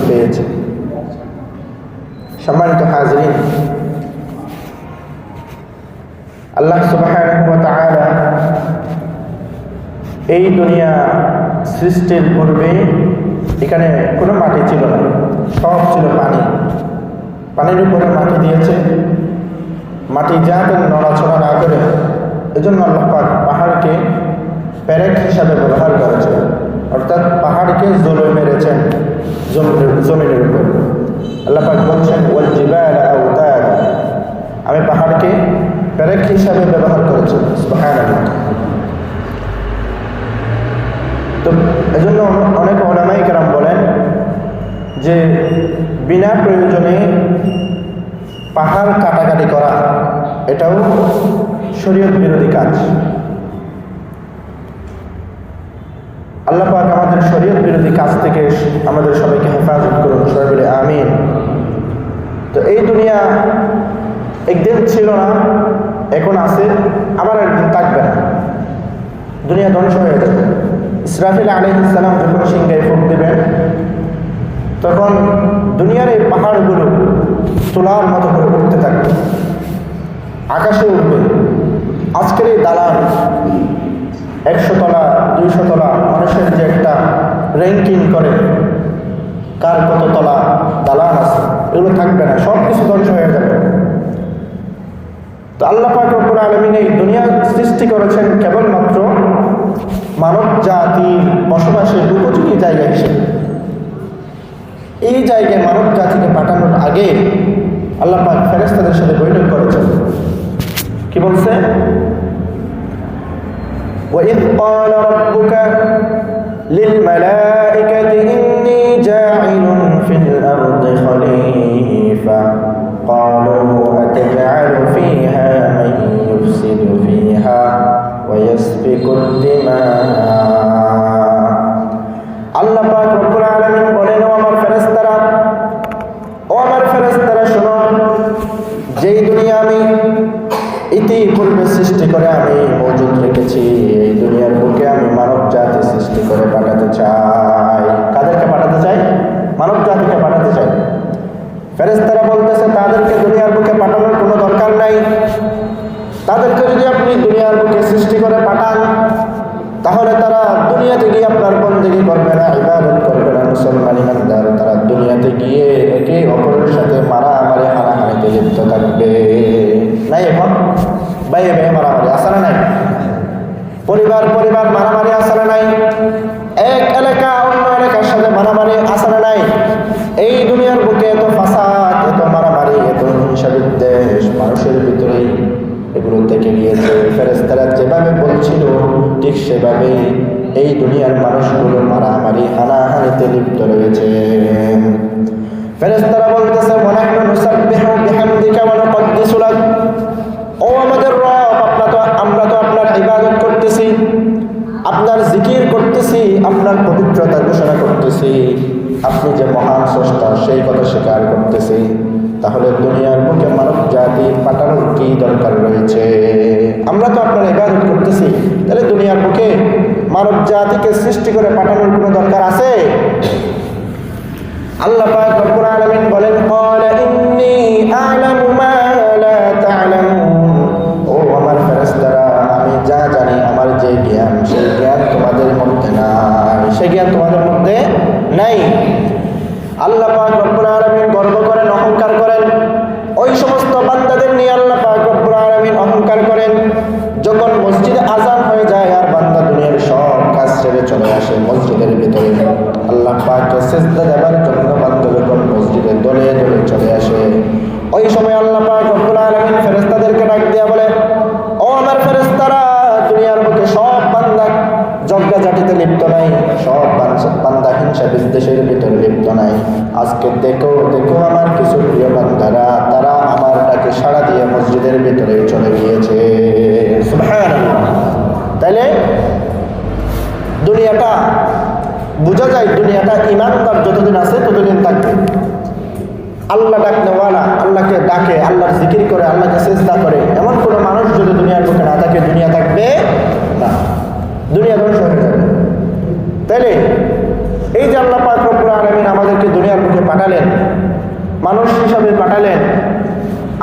পেয়েছে। সম্মানিত হাজরিন, আল্লাহ সুবহানাহু ওয়া তাআলা এই দুনিয়া সৃষ্টির পূর্বে এখানে কোনো মাটি ছিল না, সব ছিল পানি। পানির উপরে মাটি দিয়েছে, মাটি যাতে নড়াচড়া না করে এজন্য আল্লাহ পাক পাহাড়কে প্যারেক হিসাবে ব্যবহার করেছেন, অর্থাৎ পাহাড়কে জলে মেরেছেন জমিনের উপর। আল্লাহ পাক বলছেন ওয়াল জিবালা আওতাদা, আমি পাহাড়কে প্যারেক হিসাবে ব্যবহার করেছি। সুবহানাল্লাহ। তো এজন্য অনেক উলামায়ে কেরাম বলেন যে বিনা প্রয়োজনে পাহাড় কাটাকাটি করা এটাও শরীয়ত বিরোধী কাজ। আল্লাহ পাক আমাদের শরীয়ত বিরোধী কাজ থেকে আমাদের সবাইকে হেফাজত করুন, সবাই বলে আমিন। তো এই দুনিয়া একদিন ছিল না, এখন আছে, আবার একদিন থাকবে না, দুনিয়া ধ্বংস হয়ে যাবে। ইসরাফিল আলাইহিস সালাম যখন সিংহায় ফুঁক দিবেন তখন দুনিয়ার এই পাহাড়গুলো তোলার মতো করে উঠতে থাকবে, আকাশে উঠবে। আজকের এই দালান 100 তলা 200 তলা মানুষের যে একটা র্যাঙ্কিং করে কার কত তলা দালান আছে, এগুলো থাকবে না, সব কিছু ধ্বংস হয়ে যাবে। তো আল্লাহ পাক রব্বুল আলামিন এই দুনিয়া সৃষ্টি করেছেন কেবলমাত্র মানব জাতির বসবাসের উপযোগী জায়গা হিসেবে। এই জায়গায় মানব জাতিকে পাঠানোর আগে আল্লাহ পাক ফেরেশতাদের সাথে বৈঠক করেছেন। কি বলছে? وَإِذْ قَالَ رَبُّكَ لِلْمَلَائِكَةِ إِنِّي جَاعِلٌ فِي الْأَرْضِ خَلِيفَةً قَالُوا أَتَجْعَلُ فِيهَا مَن يُفْسِدُ فِيهَا وَيَسْفِكُ الدِّمَاءَ। আল্লাহ পাক রব্বুল আলামিন বলেন, ও আমার ফেরেশতারা শোনো, যেই দুনিয়া আমি ইতিপূর্বে সৃষ্টি করে আমি মজুদ রেখেছি, এই দুনিয়ার বুকে আমি মানব জাতি সৃষ্টি করে পাঠাতে চাই। কাদেরকে পাঠাতে চাই? মানব জাতিকে পাঠাতে চাই। ফেরেশতারা বলতেছে তাদেরকে দুনিয়ার বুকে পাঠানোর কোনো দরকার নাই। তাদেরকে যদি আপনি দুনিয়ার বুকে সৃষ্টি করে পাঠান তাহলে তারা দুনিয়াতে গিয়ে আপনার বন্দেগী করবে না, ইবাদত করবে না। মুসলমান ইমানদার তারা দুনিয়াতে গিয়ে একে অপরের সাথে মারামারি হানাহানিতে লিপ্ত থাকবে। নাই এখন বাইরে বাইরে মারামারি আসে না নাই? পরিবার মারামারি আসে না নাই? এক এলাকা অন্য এলাকার সাথে মারামারি আসে না নাই? এই দুনিয়ার বুকে এত ফাসাদ, এত মারামারি, এত হিংসা বিদ্বেষ মানুষের ভিতরেই এগুলো থেকে গিয়েছে। ফেরেশতারা যেভাবে বলছিল ঠিক সেভাবেই এই দুনিয়ার মানুষগুলো মারামারি হানাহানিতে লিপ্ত রয়েছে। ফেরেশতারা বলতেছে ওয়ানাহনু নুসাব্বিহু বিহামদিকা ওয়া নুকদ্দিসু লাক, ও আমাদের রব, আমরা তো আপনার ইবাদত করতেছি, আপনার জিকির করতেছি, আপনার পবিত্রতা ঘোষণা করতেছি, আপনি যে মহান স্রষ্টা সেই কথা স্বীকার করতেছি। তাহলে দুনিয়ার বুকে মানব জাতি পাঠানোর কি দরকার রয়েছে? আমরা তো আপনার ইবাদত করতেছি, তাহলে দুনিয়ার বুকে মানব জাতিকে সৃষ্টি করে পাঠানোর কোনো দরকার আছে? আল্লাহ পাক রব্বুল আলামিন বলেন, ক্বালা ইন্নী আ'লামু মা লা তা'লামুন, ও আমার ফেরেশতারা, আমি যা জানি, আমার যে জ্ঞান সেই জ্ঞান তোমাদের মধ্যে নাই, সেই জ্ঞান তোমাদের মধ্যে নাই। আল্লাহ পাক রব্বুল আলামিন গর্ব করেন, অহংকার করেন ওই সমস্ত বান্দাদের নিয়ে। আল্লাহ পাক রব্বুল আলামিন অহংকার করেন যখন মসজিদে আযান হয়ে যায় আর বান্দা দুনিয়ার সব কাজ ছেড়ে চলে আসে মসজিদের ভিতরে। আল্লাহ পাককে সিজদা দেবার জন্য বান্দা যখন মসজিদে দলে দলে চলে আসে, ওই সময় আল্লাহ পাক রব্বুল আলামিন ফেরেশতাদেরকে ডাক দিয়ে বলে, ও আমার ফেরেশতারা, দুনিয়ার বুকে সব বান্দা ঝগড়াঝাটিতে লিপ্ত নাই, সব বান্দা হিংসা বিদ্বেষের ভিতরে লিপ্ত নাই। আজকে দেখো আমার কিছু প্রিয় বান্দারা, তারা আমার ডাকে সাড়া দিয়ে মসজিদের ভিতরে চলে গিয়েছে। সুবহানাল্লাহ। তাইলে দুনিয়াটা বোঝা যায়, দুনিয়াটা ইমানদার যতদিন আছে ততদিন থাকবে। আল্লাহ ডাকনেওয়ালা, আল্লাহকে ডাকে, আল্লাহর জিকির করে, আল্লাহকে সিজদা করে, এমন কোনো মানুষ যদি দুনিয়ার বুকে না থাকে, দুনিয়া থাকবে না, দুনিয়া ধ্বংস হয়ে যাবে। তাইলে এই যে আল্লাহ পাক রব্বুল আলামিন আমাদেরকে দুনিয়ার বুকে পাঠালেন, মানুষ হিসাবে পাঠালেন,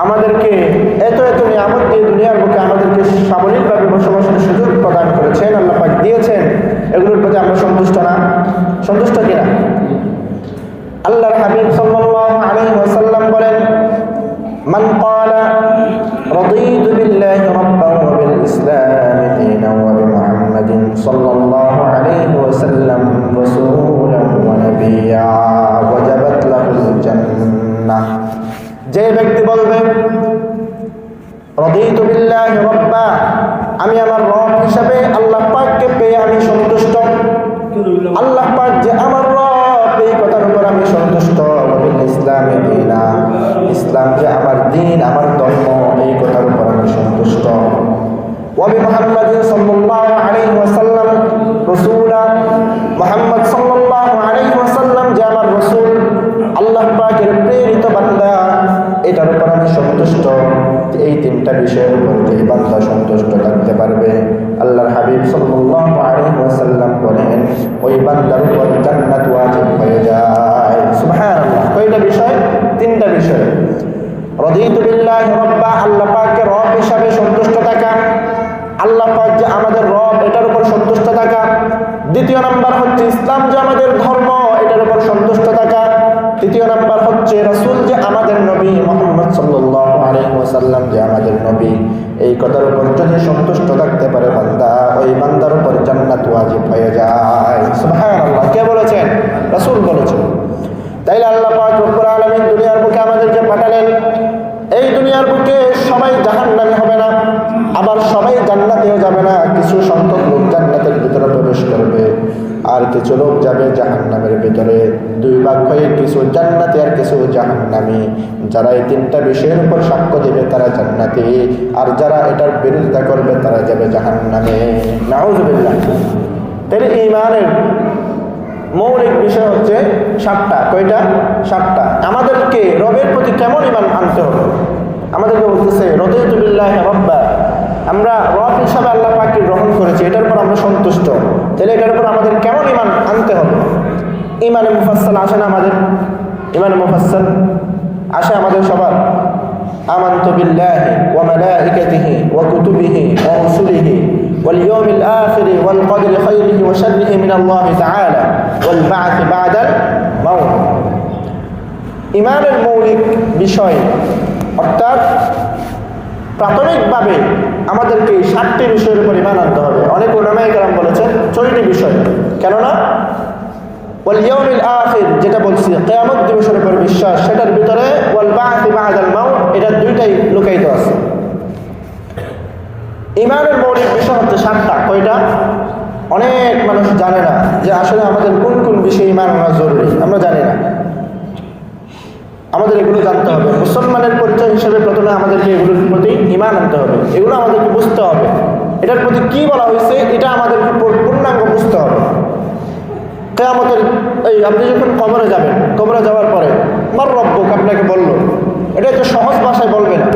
আমাদেরকে এত এত নিয়ামত দিয়ে দুনিয়ার বুকে আমাদেরকে সাবলীলভাবে বসবাসের সুযোগ প্রদান করেছেন, আল্লাহ পাক দিয়েছেন, এগুলোর প্রতি আমরা সন্তুষ্ট না? সন্তুষ্ট কিনা? আল্লাহর হাবিব সাল্লাল্লাহু আলাইহি ওয়াসাল্লাম বলেন, মান ক্বালা রাদিতু বিল্লাহি রাব্বান ওয়া বিল ইসলামি দীনান ওয়া বিমুহাম্মাদিন সাল্লাল্লাহু আলাইহি ওয়াসাল্লাম রাসূলান ওয়া নাবিয়্যা ওয়াজাবাত লাহুল জান্নাহ। যে ব্যক্তি বলবে রাদিতু বিল্লাহি রাব্বা, আমি আমার রব হিসাবে আল্লাহ পাককে পেয়ে আমি সন্তুষ্ট, আল্লাহ পাক যে আমার রব এই কথার উপর আমি সন্তুষ্ট, ইসলামে দীনা, ইসলাম যে আমার দিন, আমার ধর্ম, এই কথার উপর আমি সন্তুষ্ট, ওয়া বিমুহাম্মাদিন সাল্লাল্লাহু আলাইহি ওয়াসাল্লাম রাসূলা, মুহাম্মদ সাল্লাল্লাহু আলাইহি ওয়াসাল্লাম যে আমার রাসূল, আল্লাহ পাকের প্রেরিত বান্দা, এটার উপর আমি সন্তুষ্ট। এই তিনটা বিষয়ের উপর যে বান্দা সন্তুষ্ট থাকতে পারবে, আল্লাহর হাবিব সাল্লাল্লাহু আলাইহি ওয়াসাল্লাম বলেন ওই বান্দার উপর জান্নাত ওয়াজিব হয়ে যায়। সুবহানাল্লাহ। কয়টা বিষয়? তিনটা বিষয়। রাদিতু বিল্লাহি রাব্বা, আল্লাহ পাকের রব হিসাবে সন্তুষ্ট থাকা, আল্লাহ পাক যে আমাদের রব এটার উপর সন্তুষ্ট থাকা। দ্বিতীয় নাম্বার হচ্ছে ইসলাম যে আমাদের ধর্ম, এটার উপর সন্তুষ্ট থাকা। তৃতীয় নাম্বার হচ্ছে রাসূল যে আমাদের নবী, মুহাম্মদ সাল্লাল্লাহু আলাইহি ওয়াসাল্লাম যে আমাদের নবী, এই কথার উপর যদি সন্তুষ্ট থাকতে পারে বান্দা, ওই বান্দার উপর জান্নাত ওয়াজিব হয়ে যায়। সুবহানাল্লাহ। কে বলেছেন? রাসূল বলেছেন। তাইলে আল্লাহ পাক রব্বুল আলামিন দুনিয়ার বুকে আমাদেরকে পাঠালেন। এই দুনিয়ার বুকে সবাই জাহান্নামী হবে না, আবার সবাই জান্নাতেও যাবে না। কিছু সংখ্যক লোক জান্নাতের ভিতরে প্রবেশ করবে, আর কিছু লোক যাবে জাহান্নামের ভিতরে। দুই ভাগ হয়ে কিছু জান্নাতি আর কিছু জাহান্নামী। যারা এই তিনটা বিষয়ের উপর সাক্ষ্য দেবে তারা জান্নাতি, আর যারা এটার বিরোধিতা করবে তারা যাবে জাহান্নামে। নাউযুবিল্লাহ। তাহলে ঈমানের মৌলিক বিষয় হচ্ছে 7টা। কয়টা? 7টা। আমাদেরকে রবের প্রতি কেমন ঈমান আনতে হবে? আমাদেরকে বলতেছে রাদিতু বিল্লাহি রাব্বা, আমরা রব হিসাবে আল্লাহ পাককে গ্রহণ করেছি, এটার উপর আমরা সন্তুষ্ট। তাহলে এটার উপর আমাদের কেমন ঈমান আনতে হবে? ঈমানে মুফাসসাল আসে না আমাদের? ঈমানে মুফাসসাল আসে আমাদের সবার। আমানতু বিল্লাহি ওয়া মালাইকাতিহি ওয়া কুতুবিহি ওয়া রুসুলিহি ওয়াল ইয়াউমিল আখিরি ওয়াল কদরি খাইরিহি ওয়া শাররিহি মিনাল্লাহি তাআলা ওয়াল বা'থি বা'দাল মাউত। ঈমানের মৌলিক বিষয়, অর্থাৎ প্রাথমিকভাবে আমাদেরকে এই 7টি বিষয়ের উপর ঈমান আনতে হবে। অনেক উলামায়ে কেরাম বলেছেন 6টি বিষয়। কেননা ওয়াল ইয়াউমিল আখির যেটা বলছি, কিয়ামত দিবসের উপর বিশ্বাস, সেটার ভিতরে ওয়াল বা'থি বা'দাল মাউত, এটা দুইটাই লুকায়িত আছে। ঈমানের মৌলিক বিষয় হচ্ছে 7টা। কয়টা? অনেক মানুষ জানে না যে আসলে আমাদের কোন কোন বিষয়ে ঈমান আনা জরুরি, আমরা জানি না। আমাদের এগুলো জানতে হবে। মুসলমানের পরিচয় হিসেবে প্রথমে আমাদেরকে এগুলোর প্রতি ঈমান আনতে হবে, এগুলো আমাদেরকে বুঝতে হবে। এটার প্রতি কি বলা হয়েছে এটা আমাদেরকে পূর্ণাঙ্গ বুঝতে হবে। কিয়ামতের আপনি যখন কবরে যাবেন, কবরে যাওয়ার পরে মার রব্বুক আপনাকে বললো, এটা তো সহজ ভাষায় বলবে না।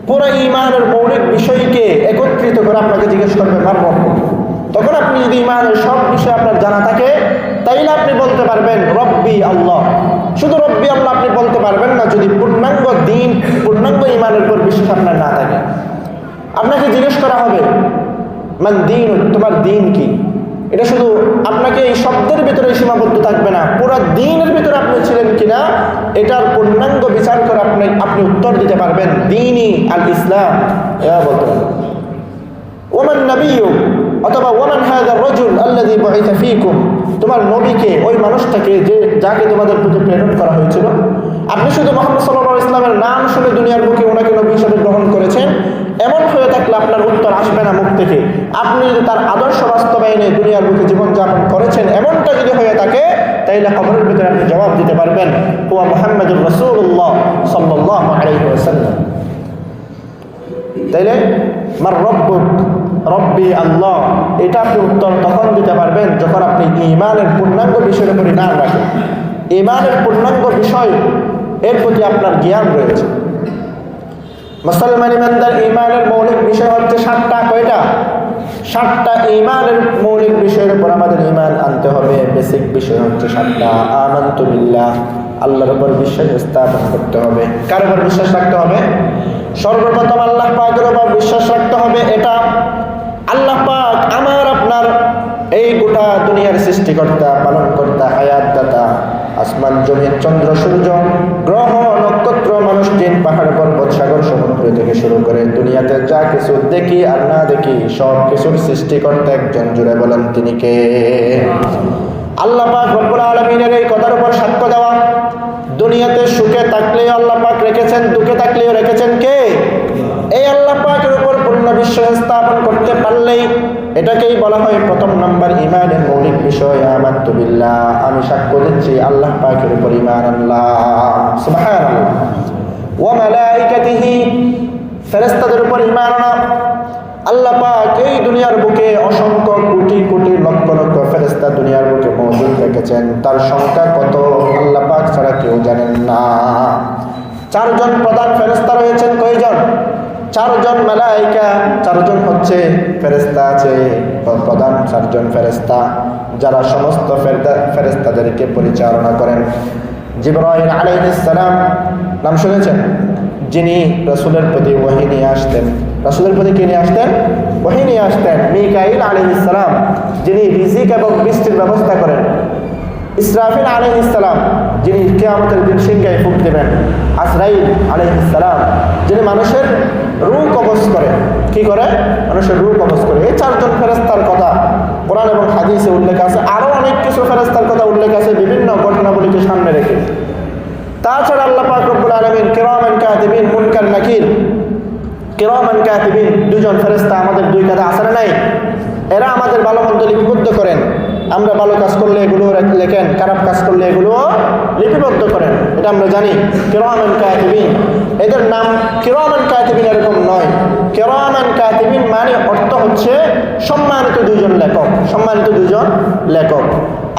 পুরো ঈমানের মৌলিক বিষয়কে একত্রিত করে আপনাকে জিজ্ঞেস করবে মার রব্বুক। তখন আপনি যদি ঈমানের সব বিষয় আপনার জানা থাকে, তাইলে আপনি বলতে পারবেন রব্বি আল্লাহ। শুধু রব্বি আল্লাহ আপনি বলতে পারবেন না যদি পূর্ণাঙ্গ দিন, পূর্ণাঙ্গ ঈমানের উপর বিশ্বাস আপনার না থাকে। আপনাকে জিজ্ঞেস করা হবে মান দিন, তোমার দিন কি? এটা শুধু আপনাকে এই শব্দের ভিতরে সীমাবদ্ধ থাকবে না, পুরো দিনের ভিতরে আপনি ছিলেন কিনা এটার পূর্ণাঙ্গ বিচার করে আপনি উত্তর দিতে পারবেন দীনি আল ইসলাম, এটা বলতে পারবেন। ওমান নবিয়্যু, অথবা ওমান হাযার রাজুল আল্লাযী বুইসা ফীকুম, তোমার নবীকে, ওই মানুষটাকে যাকে তোমাদের প্রতি প্রেরণ করা হয়েছিল। আপনি শুধু মুহাম্মদ সাল্লাল্লাহু আলাইহি ওয়াসাল্লামের নাম শুনে দুনিয়ার বুকে ওনাকে নবী হিসেবে গ্রহণ করেছেন, এমন হয়ে থাকলে আপনার উত্তর আসবে না মুখ থেকে। আপনি যদি তার আদর্শ বাস্তবায়নে দুনিয়ার বুকে জীবনযাপন করেছেন, এমনটা যদি হয়ে থাকে, তাইলে কবরের ভিতরে আপনি জবাব দিতে পারবেন হুয়া মুহাম্মাদুর রাসূলুল্লাহ সাল্লাল্লাহু আলাইহি ওয়াসাল্লাম। তাইলে মার রব্বুক, রব্বি আল্লাহ, এটা আপনি উত্তর তখন দিতে পারবেন যখন আপনি ঈমানের পূর্ণাঙ্গ বিষয়ের উপর ঈমান রাখেন। ঈমানের পূর্ণাঙ্গ বিষয় এর প্রতি আপনার জ্ঞান রয়েছে। মুসলমান ইমানদার ঈমানের মৌলিক বিষয় হচ্ছে 7টা। কয়টা? 7টা ঈমানের মৌলিক বিষয়ের উপর আমাদের ঈমান আনতে হবে। বেসিক বিষয় হচ্ছে 7টা। আমানতু বিল্লাহ, আল্লাহর উপর বিশ্বাস স্থাপন করতে হবে। কার উপর বিশ্বাস রাখতে হবে? সর্বপ্রথম আল্লাহ পাকের উপর বিশ্বাস রাখতে হবে। এটা আল্লাহ পাক আমার আপনার এই গোটা দুনিয়ার সৃষ্টিকর্তা, পালনকর্তা, হায়াতদাতা, আসমান জমিন, চন্দ্র সূর্য, গ্রহ নক্ষত্র, মানুষ জিন, পাহাড় পর্বত, সাগর সমুদ্র থেকে শুরু করে দুনিয়াতে যা কিছু দেখি আর না দেখি সব কিছুর সৃষ্টিকর্তা একজন। জুড়ে বলেন তিনি কে? আল্লাহ পাক রব্বুল আলামিনের এই কথার উপর সাক্ষ্য দেওয়া। দুনিয়াতে সুখে থাকলেও আল্লাহ পাক রেখেছেন, দুঃখে থাকলেও রেখেছেন কে? এই আল্লাহ পাকের উপর পূর্ণ বিশ্বাস স্থাপন করতে পারলেই এটাকেই বলা হয় প্রথম নাম্বার ঈমানের মৌলিক বিষয়। আমানতু বিল্লাহ, আমি সাক্ষ্য দিচ্ছি আল্লাহ পাকের উপর ঈমান আনলাম। সুবহানাল্লাহ। ওয়া মালাইকাতিহি, ফেরেশতাদের উপর ঈমান আনা। আল্লাহ পাক এই দুনিয়ার বুকে অসংখ্য কোটি কোটি লক্ষ লক্ষ ফেরেশতা দুনিয়ার বুকে মওজুদ রেখেছেন। তার সংখ্যা কত আল্লাহ পাক ছাড়া কেউ জানেন না। 4 জন প্রধান ফেরেশতা রয়েছেন। কয়জন? 4 জন মালাইকা, 4 জন হচ্ছে ফেরেশতা আছে, প্রধান 4 জন ফেরেশতা যারা সমস্ত ফেরেশতাদেরকে পরিচালনা করেন। জিবরাইল আলাইহিস সালাম নাম শুনেছেন? যিনি রাসূলের প্রতি ওহী নিয়ে আসতেন। রাসূলের প্রতি কে নিয়ে আসতেন? ওহী নিয়ে আসতেন। মিকাইল আলাইহিস সালাম যিনি রিজিক এবং বৃষ্টির ব্যবস্থা করেন। ইসরাফিল আলাইহিস সালাম যিনি কিয়ামতের দিন সিংহায় ফুঁক দেবেন। আজরাইল আলাইহিস সালাম যিনি মানুষের রূহ কবজ করে। কি করে? মানুষের রূহ কবজ করে। এই 4 জন ফেরেশতার কথা কোরআন এবং হাদিসে উল্লেখ আছে। আরো অনেক কিছু ফেরেশতার কথা উল্লেখ আছে বিভিন্ন ঘটনাবলীকে সামনে রেখে। তাছাড়া আল্লাহ পাক রব্বুল আলামিন কিরামান কাতিবিন, মুনকার নাকির, কিরামান কাতিবিন 2 জন ফেরেশতা আমাদের 2 কাঁধে আছে না নাই? এরা আমাদের ভালো মন্দ লিপিবদ্ধ করেন। আমরা ভালো কাজ করলে এগুলো লেখেন, খারাপ কাজ করলে এগুলো লিপিবদ্ধ করেন। এটা আমরা জানি। কিরামান কাতিবিন, এদের নাম কিরামান কাতিবিন এরকম নয়। কিরামান কাতিবিন মানে অর্থ হচ্ছে সম্মানিত 2 জন লেখক, সম্মানিত 2 জন লেখক।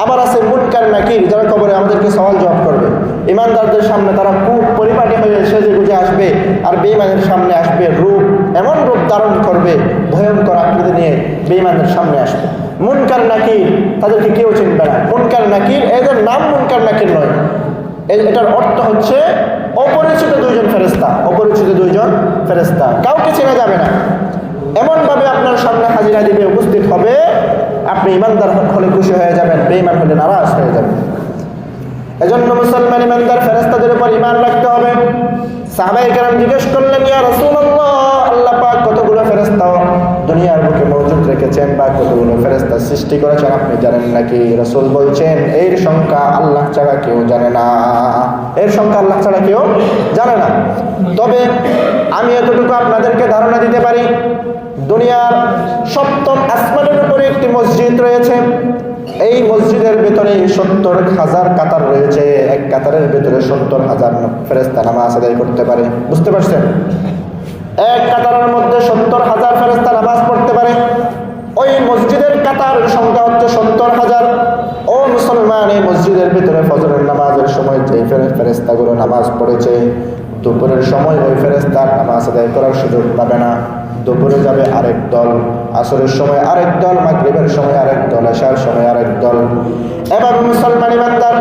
আবার আছে মুনকার নাকির, যারা কবরে আমাদেরকে সওয়াল জবাব করবে। ইমানদারদের সামনে তারা খুব পরিপাটি হয়ে সেজে গুজে আসবে, আর বেঈমানের সামনে আসবে রূপ, এমন রূপ ধারণ করবে ভয়ঙ্কর আকৃতি নিয়ে বেঈমানের সামনে আসবে। মুনকার নাকির, তাদেরকে কেউ চিনবে না। মুনকার নাকির, এদের নাম মুনকার নাকির নয়, এটার অর্থ হচ্ছে অপরিচিত 2 জন ফেরেশতা। অপরিচিত 2 জন ফেরেশতা, কাউকে চেনা যাবে না। এমনভাবে আপনার সামনে হাজিরা দিবে, উপস্থিত হবে, আপনি ইমানদার হলে খুশি হয়ে যাবেন, বেঈমান হলে নারাজ হয়ে যাবেন। এজন্য মুসলমান ইমানদার ফেরেশতাদের উপর ঈমান রাখতে হবে। সাহাবায়ে কেরাম জিজ্ঞেস করলেন, ইয়া রাসূলুল্লাহ, আল্লাহ পাক কতগুলো ফেরেশতা দুনিয়ার বুকে মওজুদ রেখেছেন বা কতগুলো ফেরেশতা সৃষ্টি করেছেন আপনি জানেন নাকি? রাসূল বলছেন, এর সংখ্যা আল্লাহ ছাড়া কেউ জানে না। এর সংখ্যা আল্লাহ ছাড়া কেউ জানে না। তবে আমি এতটুকু আপনাদেরকে ধারণা দিতে পারি, দুনিয়ার 7ম আসমানের উপরে একটি মসজিদ রয়েছে। এই মসজিদের ভেতরে 70,000 কাতার রয়েছে। এক কাতারের ভেতরে 70,000 ফেরেশতা নামাজ আদায় করতে পারে। বুঝতে পারছেন? এক কাতারের মধ্যে 70,000 ফেরেশতা নামাজ পড়তে পারে। ওই মসজিদের কাতারের সংখ্যা হচ্ছে 70,000। ও মুসলমান, এই মসজিদের ভিতরে ফজরের নামাজের সময় যে ফেরেশতাগুলো নামাজ পড়েছে, দুপুরের সময় ওই ফেরেশতার নামাজ আদায় করার সুযোগ পাবে না। দুপুরে যাবে আরেক দল, আসরের সময় আরেক দল, মাগরিবের সময় আরেক দল, এশার সময় আরেক দল। এবার মুসলমান ইমানদার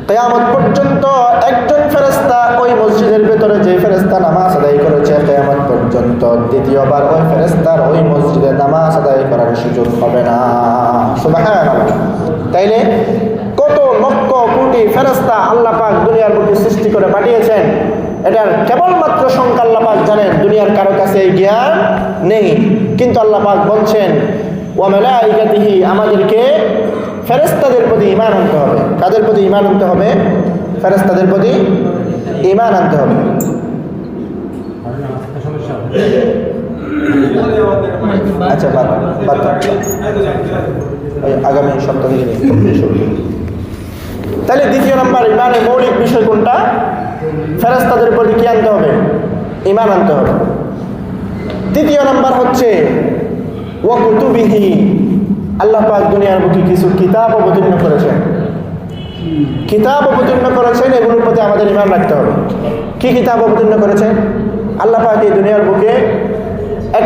কিয়ামত পর্যন্ত একজন ফেরেশতা ওই মসজিদের ভিতরে যে ফেরেশতা নামাজ আদায় করেছে, কিয়ামত পর্যন্ত দ্বিতীয়বার ওই ফেরেশতার ওই মসজিদে নামাজ আদায় করার সুযোগ হবে না। সুবহানাল্লাহ। তাইলে কত লক্ষ কোটি ফেরেশতা আল্লাহ পাক দুনিয়ার বুকে সৃষ্টি করে পাঠিয়েছেন, এটার কেবলমাত্র সংখ্যা আল্লাহ পাক জানেন। দুনিয়ার কারো কাছে এই জ্ঞান নেই। কিন্তু আল্লাহ পাক বলছেন, ওয়া মালাইকাতিহি, আমাদেরকে ফেরেশতাদের প্রতি ঈমান আনতে হবে। কাদের প্রতি ঈমান আনতে হবে? ফেরেশতাদের প্রতি ঈমান আনতে হবে। আচ্ছা, আগামী সপ্তাহে তাহলে দ্বিতীয় নম্বর ঈমানের মৌলিক বিষয় কোনটা? ফেরেশতাদের প্রতি কি আনতে হবে? ঈমান আনতে হবে। তৃতীয় নম্বর হচ্ছে ওয়া কুতুবিহি, আল্লাহ পাক দুনিয়ার বুকে কিছু কিতাব অবতীর্ণ করেছেন। কিতাব অবতীর্ণ করেছেন, এগুলোর প্রতি আমাদের ঈমান রাখতে হবে। কি কিতাব অবতীর্ণ করেছেন? আল্লাহ পাক এই দুনিয়ার বুকে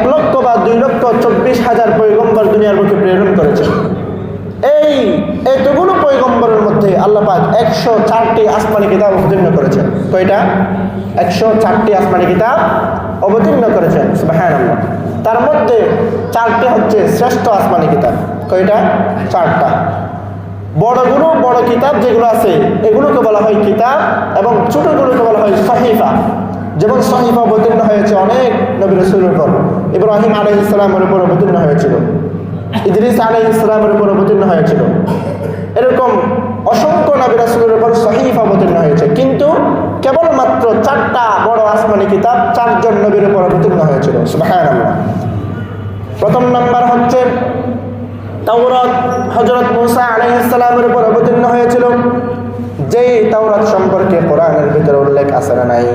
1,00,000 বা 2,24,000 পয়গম্বর দুনিয়ার বুকে প্রেরণ করেছেন। এতগুলো পয়গম্বরের মধ্যে আল্লাহ পাক 104টি আসমানি কিতাব অবতীর্ণ করেছেন। কয়টা? 104টি আসমানি কিতাব অবতীর্ণ করেছেন। সুবহানাল্লাহ। তার মধ্যে 4টি হচ্ছে শ্রেষ্ঠ আসমানি কিতাব। কয়টা? 4টা। বড় কিতাব যেগুলো আছে এগুলোকে বলা হয় কিতাব, এবং ছোটগুলোকে বলা হয় সহিফা। যেমন সহিফা অবতীর্ণ হয়েছে অনেক নবী রাসূলের উপর। ইব্রাহিম আলাইহিস সালামের উপর অবতীর্ণ হয়েছিল, ইদ্রিস আলাইহিস সালামের উপর অবতীর্ণ হয়েছিল। এরকম অসংখ্য নবী রাসূলের উপর সহিফা অবতীর্ণ হয়েছে, কিন্তু কেবলমাত্র 4টা বড় আসমানি কিতাব 4 জন নবীর উপর অবতীর্ণ হয়েছিল। সুবহানাল্লাহ। প্রথম নাম্বার হচ্ছে তাওরাত, হযরত মূসা আলাইহিস সালামের উপর অবতীর্ণ হয়েছিল। যেই তাওরাত সম্পর্কে কোরআনের ভিতরে উল্লেখ আছে না নাই,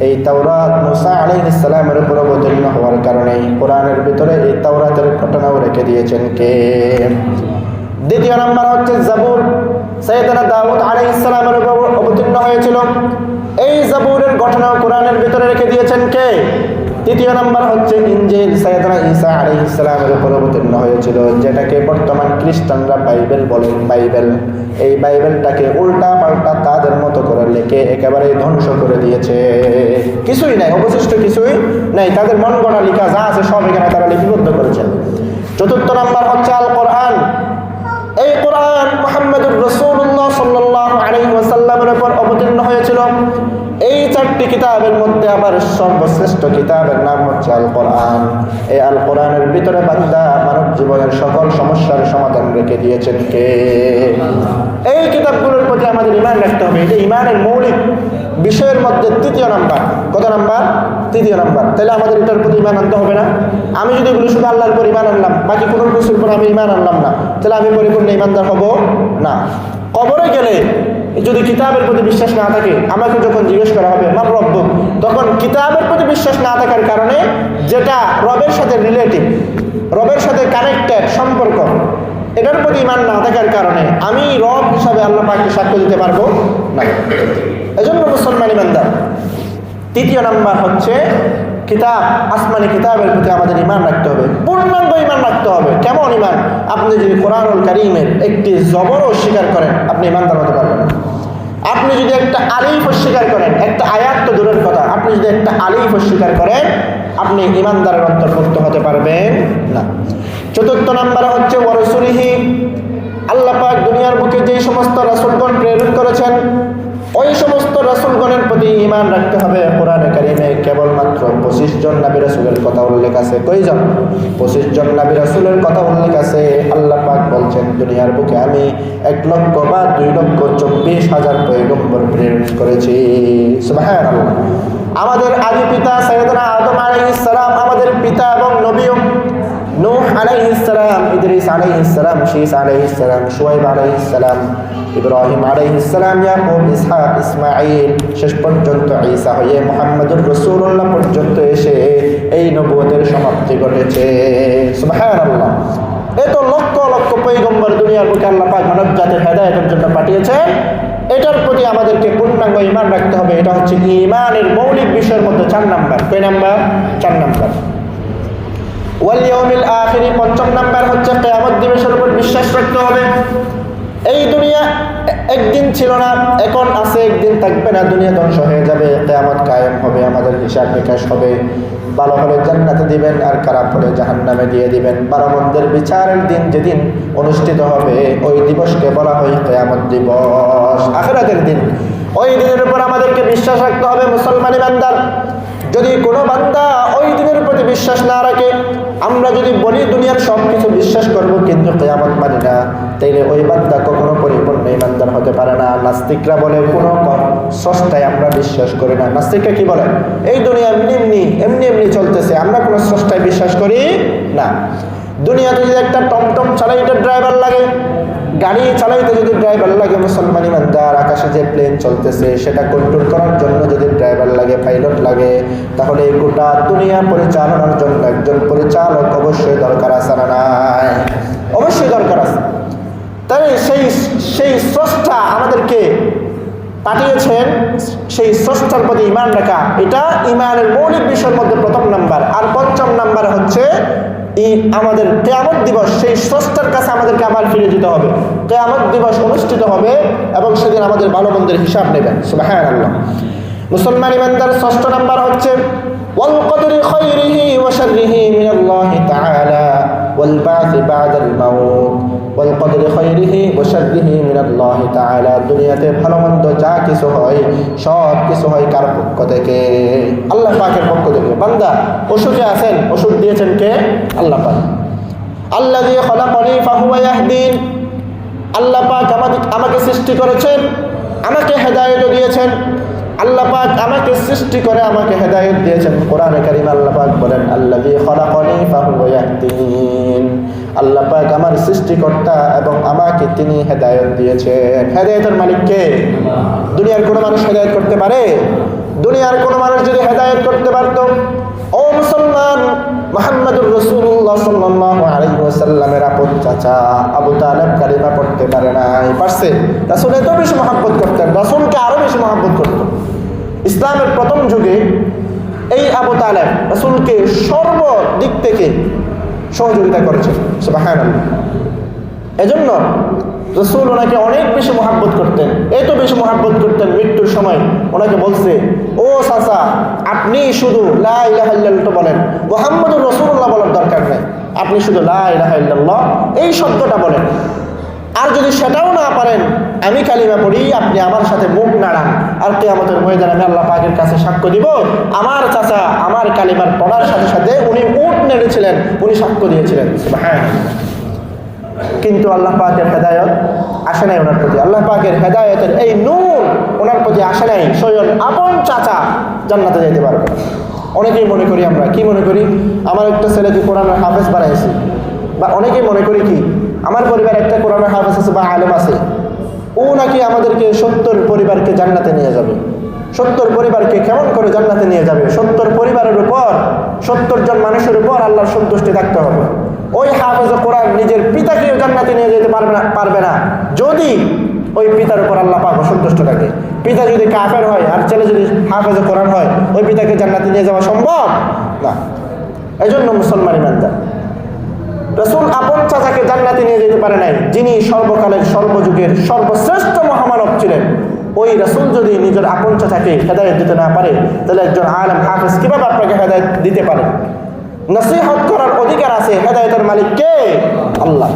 এই তাওরাত মূসা আলাইহিস সালামের উপর অবতীর্ণ হওয়ার কারণে কোরআনের ভিতরে এই তাওরাতের ঘটনাও রেখে দিয়েছেন কে? দ্বিতীয় নাম্বার হচ্ছে জাবুর, সাইয়েদনা দাউদ আলাইহিস সালামের উপর অবতীর্ণ হয়েছিল। এই জাবুরের ঘটনাও কোরআনের ভিতরে রেখে দিয়েছেন কে? তৃতীয় নাম্বার হচ্ছে ইনজিল, সাইয়েদনা ঈসা আলাইহিস সালামের উপর অবতীর্ণ হয়েছিল, যেটাকে বর্তমান খ্রিস্টানরা বাইবেল বলেন। এই বাইবেলটাকে উল্টা পাল্টা তাদের মতো করে লিখে একেবারে ধ্বংস করে দিয়েছে। কিছুই নাই, অবশিষ্ট কিছুই নাই। তাদের মন গড়া লেখা যা আছে সব এখানে তারা লিপিবদ্ধ করেছেন। চতুর্থ নাম্বার হচ্ছে আল কোরআন। এই কোরআন মুহাম্মদুর রাসূলুল্লাহ সাল্লাল্লাহু আলাইহি ওয়াসাল্লামের উপর অবতীর্ণ হয়েছিল। এই 4টি কিতাবের মধ্যে আবার সর্বশ্রেষ্ঠ কিতাবের নাম হচ্ছে আল কোরআন। এই আল কোরআনের ভিতরে বান্দা মানব জীবনের সকল সমস্যার সমাধান রেখে দিয়েছেন কে? এই কিতাবগুলোর প্রতি আমাদের ঈমান রাখতে হবে। এটা ঈমানের মৌলিক বিষয়ের মধ্যে 3য় নাম্বার। কত নাম্বার? 3য় নাম্বার। তাহলে আমাদের এটার প্রতি ঈমান আনতে হবে না? আমি যদি বলি শুধু আল্লাহর উপর ঈমান আনলাম, বাকি কোনো কিছুর উপর আমি ঈমান আনলাম না, তাহলে আমি পরিপূর্ণ ঈমানদার হব না। কবরে গেলে যদি কিতাবের প্রতি বিশ্বাস না থাকে, আমাকে যখন জিজ্ঞেস করা হবে মান রব্বুক, তখন কিতাবের প্রতি বিশ্বাস না থাকার কারণে, যেটা রবের সাথে রিলেটিভ, রবের সাথে কানেক্টেড সম্পর্ক, এটার প্রতি ঈমান না থাকার কারণে আমি রব হিসাবে আল্লাহ পাককে সাক্ষ্য দিতে পারবো না। এজন্য মুসলমান ঈমানদার। 3য় নাম্বার হচ্ছে কিতাব, আসমানি কিতাবের প্রতি আমাদের ঈমান রাখতে হবে, পূর্ণাঙ্গ ঈমান রাখতে হবে। কেমন ঈমান? আপনি যদি কোরআনুল কারীমের একটি জবর অস্বীকার করেন, আপনি ঈমানদার হতে পারবেন না। আপনি যদি একটা আলিফ অস্বীকার করেন, একটা আয়াত তো দূরের কথা, আপনি যদি একটা আলিফ অস্বীকার করেন, আপনি ঈমানদারের অন্তর্ভুক্ত হতে পারবেন না। চতুর্থ নাম্বার হচ্ছে ওয়া রাসূলিহি, আল্লাহ পাক দুনিয়ার বুকে যে সমস্ত রাসূলগণ প্রেরণ করেছেন, ওই সমস্ত রাসূলগণের প্রতি ঈমান রাখতে হবে। কোরআনে কারীমে কেবলমাত্র 25 জন নবী রাসূলের কথা উল্লেখ আছে। কয়জন? 25 জন নবী রাসূলের কথা উল্লেখ আছে। আল্লাহ পাক বলছেন দুনিয়ার বুকে আমি 1,00,000 বা 2,24,000 পয়গম্বর প্রেরণ করেছি। সুবহানাল্লাহ। আমাদের আদি পিতা সাইয়েদনা আদম আলাইহিস সালাম, আমাদের পিতা এবং নবীও নূহ আলাইহিস সালাম, ইদ্রিস আলাইহিস সালাম, শীস আলাইহিস সালাম, শুআয়ব আলাইহিস সালাম, ইব্রাহিম আলাইহিস সালাম, ইয়াকুব, ইসহাক, ইসমাঈল, শেষ পর্যন্ত ঈসা হয়ে মুহাম্মদুর রাসূলুল্লাহ পর্যন্ত এসে এই নবুয়তের সমাপ্তি ঘটেছে। সুবহানাল্লাহ। এত লক্ষ লক্ষ পয়গম্বর দুনিয়ার বুকে আল্লাহ পাক মানব জাতির হেদায়েতের জন্য পাঠিয়েছেন। এটার প্রতি আমাদেরকে পূর্ণাঙ্গ ঈমান রাখতে হবে। এটা হচ্ছে ঈমানের মৌলিক বিষয়ের মধ্যে 4 নাম্বার। কয় নাম্বার? 4 নাম্বার। ওয়াল ইয়াউমিল আখির, 5ম নাম্বার হচ্ছে কিয়ামত দিবসের উপর বিশ্বাস রাখতে হবে। এই দুনিয়া একদিন ছিল না, এখন আছে, একদিন থাকবে না। দুনিয়া ধ্বংস হয়ে যাবে, কিয়ামত কায়েম হবে, আমাদের হিসাব নিকাশ হবে। ভালো হলে জান্নাতে দিবেন, আর খারাপ হলে জাহান্নামে দিয়ে দিবেন। ভালো মন্দের বিচারের দিন যেদিন অনুষ্ঠিত হবে, ওই দিবসকে বলা হয় কিয়ামত দিবস, আখিরাতের দিন। ওই দিনের উপর আমাদেরকে বিশ্বাস রাখতে হবে মুসলমান বান্দার। যদি কোনো বান্দা ওই দিনের প্রতি বিশ্বাস না রাখে, আমরা যদি বলি দুনিয়ার সব কিছু বিশ্বাস করব কিন্তু কিয়ামত মানি না, তাইলে ওই বান্দা কখনো পরিপূর্ণ ঈমানদার হতে পারে না। নাস্তিকরা বলে কোনো স্রষ্টায় আমরা বিশ্বাস করি না। নাস্তিকরা কি বলে? এই দুনিয়া এমনি এমনি চলতেছে, আমরা কোনো স্রষ্টায় বিশ্বাস করি না। দুনিয়াতে যদি একটা টমটম চালাইতে ড্রাইভার লাগে, গাড়ি চালাইতে যদি ড্রাইভার লাগে মুসলমান ইমানদার, আকাশে যে প্লেন চলতেছে সেটা কন্ট্রোল করার জন্য যদি ড্রাইভার লাগে, পাইলট লাগে, তাহলে এই গোটা দুনিয়া পরিচালনার জন্য একজন পরিচালক অবশ্যই দরকার আছে না নাই? অবশ্যই দরকার আছে। তাই সেই স্রষ্টা আমাদেরকে পাঠিয়েছেন সেই স্রষ্টার প্রতি ঈমান রাখা, এটা ঈমানের মৌলিক বিষয়ের মধ্যে প্রথম নাম্বার। আর পঞ্চম নাম্বার হচ্ছে আমাদের কিয়ামত দিবস, সেই স্রষ্টার কাছে আমাদেরকে আবার ফিরে যেতে হবে। কিয়ামত দিবস অনুষ্ঠিত হবে এবং সেদিন আমাদের ভালো মন্দের হিসাব নেবেন। সুবহানাল্লাহ। মুসলমান ইমানদার ষষ্ঠ নাম্বার হচ্ছে ওয়াল কদরি খায়রিহি ওয়া শাররিহি মিনাল্লাহি তাআলা ওয়াল বা'থি বা'দাল মাউত ওয়াল কদরি খায়রিহি ওয়া শাররিহি মিনাল্লাহি তাআলা। দুনিয়াতে ভালো মন্দ যা কিছু হয় সব কিছু হয় কার পক্ষ থেকে? আল্লাহ পাকের পক্ষ থেকে। বান্দা অসুখে আছেন, ওষুধ দিয়েছেন কে? আল্লাহ পাক। আল্লাযী খালাকানি ফাহুয়া ইয়াহদিন। আল্লাহ পাক আমাকে সৃষ্টি করেছেন, আমাকে হেদায়েত দিয়েছেন। আল্লাহ পাক আমাকে সৃষ্টি করে আমাকে হেদায়েত দিয়েছেন। কোরআনে কারীমে আল্লাহ পাক বলেন আল্লাযী খালাকানি ফাহুয়া ইয়াহদিন। আল্লাহ পাক আমার সৃষ্টিকর্তা এবং আমাকে তিনি হেদায়েত দিয়েছেন। হেদায়েতের মালিক কে? দুনিয়ার কোনো মানুষ হেদায়েত করতে পারে? দুনিয়ার কোনো মানুষ যদি হেদায়েত করতে পারত, ও মুসলমান, মুহাম্মদুর রাসূলুল্লাহ সাল্লাল্লাহু আলাইহি ওয়াসাল্লামের আপন চাচা আবু তালেব কালিমা পড়তে পারে নাই, পারছে? রাসূল এত বেশি মহব্বত করতেন, রাসূলকে আরো বেশি মহব্বত করতেন। ইসলামের প্রথম যুগে এই আবু তালেব রাসূলকে সর্বদিক থেকে সহযোগিতা করেছেন। সুবহানাল্লাহ। এজন্য রাসূল ওনাকে অনেক বেশি মহব্বত করতেন, এত বেশি মহব্বত করতেন, মৃত্যুর সময় ওনাকে বলছে, ও চাচা, আপনি শুধু লা ইলাহা ইল্লাল্লাহ বলেন, মুহাম্মদুর রাসূলুল্লাহ বলার দরকার নেই, আপনি শুধু লা ইলাহা ইল্লাল্লাহ এই শব্দটা বলেন। আর যদি সেটাও না পারেন, আমি কালিমা পড়ি, আপনি আমার সাথে মুখ নাড়ান, আর কিয়ামতের ময়দানে আমি আল্লাহ পাকের কাছে সাক্ষ্য দিব আমার চাচা আমার কালিমার পড়ার সাথে সাথে উনি উট নেড়েছিলেন, উনি সাক্ষ্য দিয়েছিলেন। সুবহানাল্লাহ। কিন্তু আল্লাহ পাকের হেদায়েত আসে নাই ওনার প্রতি। আল্লাহ পাকের হেদায়েতের এই নূর ওনার প্রতি আসে নাই। স্বয়ং আপন চাচা জান্নাতে যেতে পারবে। অনেকেই মনে করি, আমরা কি মনে করি, আমার একটা ছেলেকে কোরআনের হাফেজ বানাইছি, বা অনেকেই মনে করি কি আমার পরিবার একটা কোরআনের হাফেজ আছে বা আলেম আছে, ও নাকি আমাদেরকে 70 পরিবারকে জান্নাতে নিয়ে যাবে। 70 পরিবারকে কেমন করে জান্নাতে নিয়ে যাবে? 70 পরিবারের উপর, 70 জন মানুষের উপর আল্লাহর সন্তুষ্টি থাকতে হবে। ওই হাফেজ কোরআন নিজের পিতাকে জান্নাতে নিয়ে যেতে পারবে না যদি ওই পিতার উপর আল্লাহ পাক অসন্তুষ্ট থাকে। পিতা যদি কাফের হয় আর ছেলে যদি হাফেজ কোরআন হয়, ওই পিতাকে জান্নাতে নিয়ে যাওয়া সম্ভব না। এই জন্য মুসলমান ইমানদার, রাসূল আপন চাচাকে জান্নাতে নিয়ে যেতে পারে নাই, যিনি সর্বকালের সর্বযুগের সর্বশ্রেষ্ঠ মহামানব ছিলেন। ওই রাসূল যদি নিজের আপন চাচাকে হেদায়েত দিতে না পারে, তাহলে একজন আলেম হাফেজ কিভাবে আপনাকে হেদায়েত দিতে পারে? নসিহত করার অধিকার আছে, হেদায়েতের মালিক কে? আল্লাহ।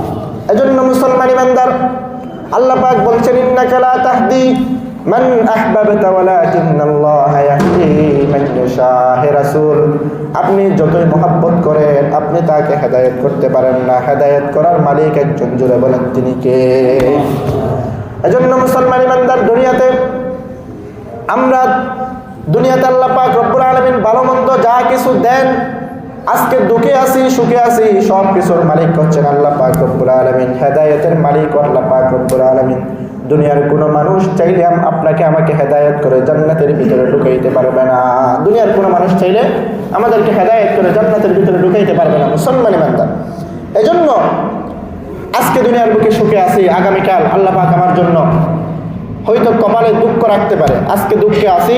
এজন্য মুসলমান ইমানদার, আল্লাহ পাক বলছেন ইন্নাকা লা তাহদি মান আহবাবতা ওয়ালাকিন্নাল্লাহা ইয়াহদি মান ইয়াশা। হে রাসূল, আপনি যতই মহব্বত করেন আপনি তাকে হেদায়েত করতে পারেন না। হেদায়েত করার মালিক একজন, জোরে বলেন তিনি কে? এজন্য মুসলমান ইমানদার, দুনিয়াতে আল্লাহ পাক রব্বুল আলামিন ভালো মন্দ যা কিছু দেন, আজকে দুঃখে আছি সুখে আছি, সব কিছুর মালিক হচ্ছেন আল্লাহ পাক রব্বুল আলামিন। হেদায়েতের মালিক আল্লাহ পাক রব্বুল আলামিন। দুনিয়ার কোনো মানুষ চাইলে আপনাকে আমাকে হেদায়েত করে জান্নাতের ভিতরে ঢুকাইতে পারবে না। দুনিয়ার কোনো মানুষ চাইলে আমাদেরকে হেদায়েত করে জান্নাতের ভিতরে ঢুকাইতে পারবে না। মুসলমান ইমানদার, এজন্য আজকে দুনিয়ার বুকে সুখে আছি, আগামীকাল আল্লাহ পাক আমার জন্য হয়তো কপালে দুঃখ রাখতে পারে। আজকে দুঃখে আছি,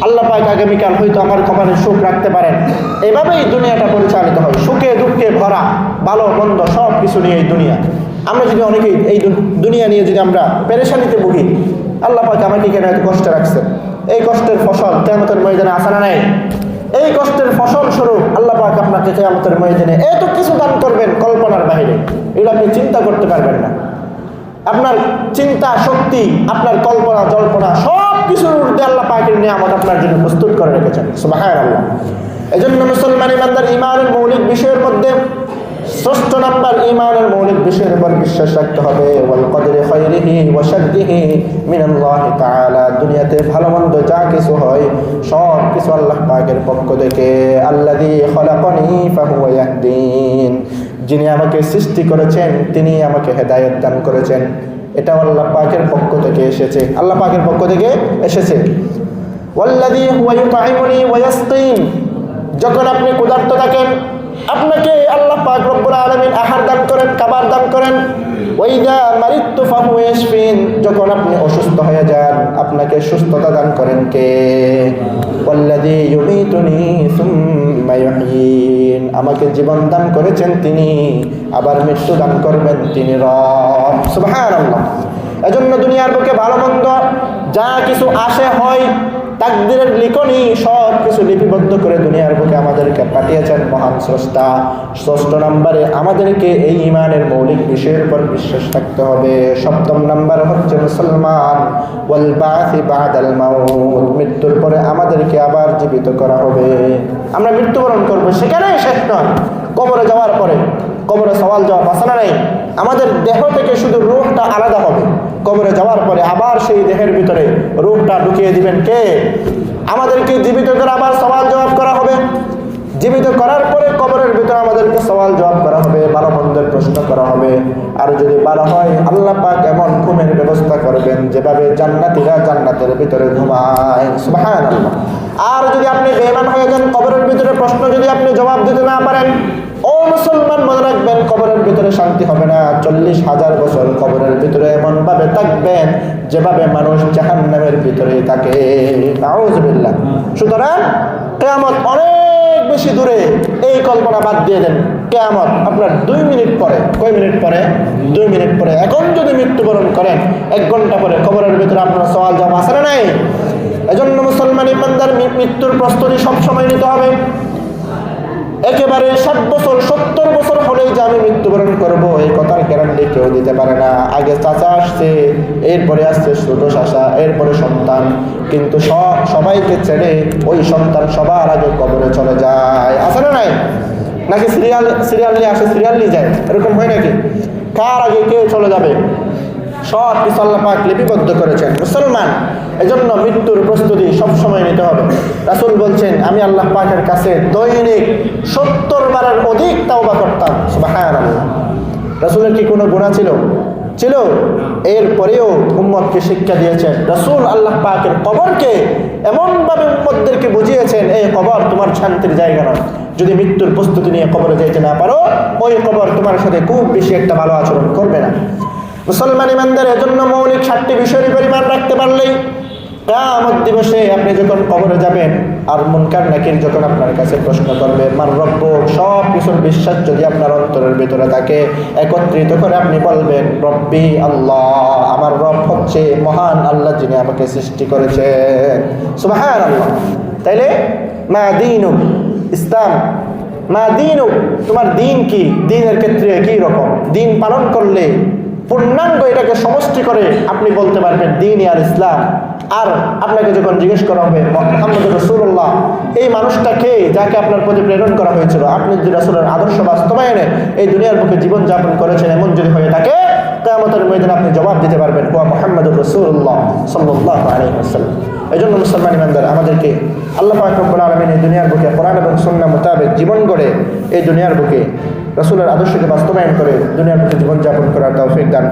আল্লাহ পাক আগামীকাল হয়তো আমার কপালে সুখ রাখতে পারেন। এভাবেই দুনিয়াটা পরিচালিত হয়, সুখে দুঃখে ভরা, ভালো মন্দ সব কিছু নিয়ে এই দুনিয়া। আমরা যদি অনেকেই এই দুনিয়া নিয়ে যদি আমরা পেরেশানিতে ভুগি, আল্লাহ পাক আমাকে কেন এত কষ্ট রাখছেন? এই কষ্টের ফসল কিয়ামতের ময়দানে আসে না নাই? এই কষ্টের ফসল স্বরূপ আল্লাহ পাক আপনাকে কিয়ামতের ময়দানে এত কিছু দান করবেন কল্পনার বাইরে, এগুলো আপনি চিন্তা করতে পারবেন না। আপনার চিন্তা শক্তি, আপনার কল্পনা জল্পনা সব কিছুর ঊর্ধ্বে আল্লাহ পাকের নিয়ামত আপনার জন্য প্রস্তুত করে রেখেছেন। সুবহানাল্লাহ। এজন্য মুসলমান ইমানদার, ঈমানের মৌলিক বিষয়ের মধ্যে ষষ্ঠ নাম্বার, ঈমানের মৌলিক বিষয়ের উপর বিশ্বাস রাখতে হবে। ওয়াল কদরি খায়রিহি ওয়া শাররিহি মিনাল্লাহি তাআলা। দুনিয়াতে ভালো মন্দ যা কিছু হয় সব কিছু আল্লাহ পাকের পক্ষ থেকে। আল্লাযী খালাকানি ফাহুয়া ইয়াহদিন। যিনি আমাকে সৃষ্টি করেছেন তিনি আমাকে হেদায়েত দান করেছেন। এটা আল্লাহ পাকের পক্ষ থেকে এসেছে, আল্লাহ পাকের পক্ষ থেকে এসেছে। ওয়াল্লাযী হুয়া ইউতঈমুনি ওয়া ইয়াসকিন। যখন আপনি ক্ষুধার্ত থাকেন, আপনাকে আল্লাহ পাক রব্বুল আলামিন আহার দান করেন, খাবার দান করেন। ওয়াইদা মারিদতু ফাহুয়া ইয়াশফিন, যখন আপনি অসুস্থ হয়ে যান আপনাকে সুস্থতা দান করেন কে? ওয়াল্লাযী ইউমীতুনি সুম্মা ইউহয়ীন, আমাকে জীবন দান করেছেন তিনি, আবার মৃত্যু দান করবেন তিনি রব। সুবহানাল্লাহ। এজন্য দুনিয়ার বুকে ভালো মন্দ যা কিছু আসে হয় তাকদীরের লিখনি সব কিছু লিপিবদ্ধ করে দুনিয়ার বুকে আমাদেরকে পাঠিয়েছেন মহান স্রষ্টা। ৬ষ্ঠ নম্বরে আমাদেরকে এই ঈমানের মৌলিক বিষয়ের উপর বিশ্বাস রাখতে হবে। ৭ম নম্বর হচ্ছে মুসলমান ওয়াল বাসি বাদাল মাউত, মৃত্যুর পরে আমাদেরকে আবার জীবিত করা হবে। আমরা মৃত্যুবরণ করব, সেখানেই শেষ নয়, কবরে যাওয়ার পরে কবরে সওয়াল জবাব আছে না নাই? আমাদের দেহ থেকে শুধু রূহটা আলাদা হবে, কবরে যাওয়ার পরে আবার সেই দেহের ভিতরে রূহটা ঢুকিয়ে দিবেন কে? আমাদেরকে জীবিত করে আবার সওয়াল জবাব করা হবে। জীবিত করার পরে কবরের ভিতরে আমাদেরকে সওয়াল জবাব করা হবে, ভালো মন্দের প্রশ্ন করা হবে। আর যদি ভালো হয় আল্লাহ পাক এমন ঘুমের ব্যবস্থা করবেন যেভাবে জান্নাতীরা জান্নাতের ভিতরে ঘুমায়। সুবহানাল্লাহ। আর যদি আপনি বেঈমান হয়ে যান, কবরের ভিতরে প্রশ্ন যদি আপনি জবাব দিতে না পারেন, ও মুসলমান মনে রাখবেন কবরের ভিতরে শান্তি হবে না। ৪০,০০০ বছর কবরের ভিতরে এমন ভাবে থাকবেন যেভাবে মানুষ জাহান্নামের ভিতরে থাকে। নাউযুবিল্লাহ। সুতরাং কিয়ামত অনেক বেশি দূরে, এই কল্পনা বাদ দিয়ে দেন। কিয়ামত আপনার ২ মিনিট পরে। কয় মিনিট পরে? ২ মিনিট পরে। এখন যদি মৃত্যুবরণ করেন ১ ঘন্টা পরে কবরের ভিতরে আপনার সওয়াল জবাব আছে না নাই? এজন্য মুসলমান ইমানদার মৃত্যুর প্রস্তুতি সবসময় নিতে হবে। একেবারে ৬০ বছর ৭০ বছর হলেই যে আমি মৃত্যুবরণ করবো এই কথার গ্যারান্টি কেউ দিতে পারে না। আগে চাচা আসছে, এরপরে আসছে ছোট চাচা, এরপরে সন্তান, কিন্তু সবাইকে ছেড়ে ওই সন্তান সবার আগে কবরে চলে যায়। আছে না নাই? নাকি সিরিয়ালি আসে সিরিয়ালি যায়, এরকম হয় নাকি? কার আগে কে চলে যাবে সব কিছু আল্লাহ পাক লিপিবদ্ধ করেছেন। মুসলমান এজন্য মৃত্যুর প্রস্তুতি সবসময় নিতে হবে। রাসূল বলছেন আমি আল্লাহ পাকের কাছে দৈনিক ৭০ বারের অধিক তাওবা করতাম। সুবহানাল্লাহ। রাসূলের কি কোনো গুনাহ ছিল? ছিল। এরপরেও উম্মতকে শিক্ষা দিয়েছেন। রাসূল আল্লাহ পাকের কবরকে এমনভাবে উম্মতদেরকে বুঝিয়েছেন, এই কবর তোমার শান্তির জায়গা নয়। যদি মৃত্যুর প্রস্তুতি নিয়ে কবরে যেতে না পারো, ওই কবর তোমার সাথে খুব বেশি একটা ভালো আচরণ করবে না। মুসলমান ইমানদার এজন্য মৌলিক ৭টি বিষয়ের উপর ঈমান রাখতে পারলেই কিয়ামত দিবসে আপনি যখন কবরে যাবেন আর মুনকার নাকির যখন আপনার কাছে প্রশ্ন করবে মার রব্বুক, সব কিছুর বিশ্বাস যদি আপনার অন্তরের ভিতরে থাকে, একত্রিত করে আপনি বলবেন রব্বি আল্লাহ, আমার রব হচ্ছে মহান আল্লাহ যিনি আমাকে সৃষ্টি করেছেন। সুবহানাল্লাহ। তাইলে মা দীনুক, ইসলাম, মা দীনুক, তোমার দিন কি? দিনের ক্ষেত্রে কি রকম দিন পালন করলে পূর্ণাঙ্গ এটাকে সমষ্টি করে আপনি বলতে পারবেন দিন আর ইসলাম। আর আপনাকে যখন জিজ্ঞেস করা হবে মুহাম্মদ রাসূলুল্লাহ, এই মানুষটাকে যাকে আপনার প্রতি প্রেরণ করা হয়েছিল, আপনি যদি রাসূলের আদর্শ বাস্তবায়নে এই দুনিয়ার বুকে জীবনযাপন করেছেন, এমন যদি হয়ে থাকে কিয়ামতের ময়দানে আপনি জবাব দিতে পারবেন হুয়া মুহাম্মাদুর রাসূলুল্লাহ সাল্লাল্লাহু আলাইহি ওয়াসাল্লাম। এজন্য মুসলমান ইমানদার আমাদেরকে আল্লাহ পাক রব্বুল আলামিন এই দুনিয়ার বুকে কোরআন এবং সুন্নাহ মোতাবেক জীবন গড়ে এই দুনিয়ার বুকে রাসূলের আদর্শকে বাস্তবায়ন করে দুনিয়ার বুকে জীবনযাপন করার তৌফিক দান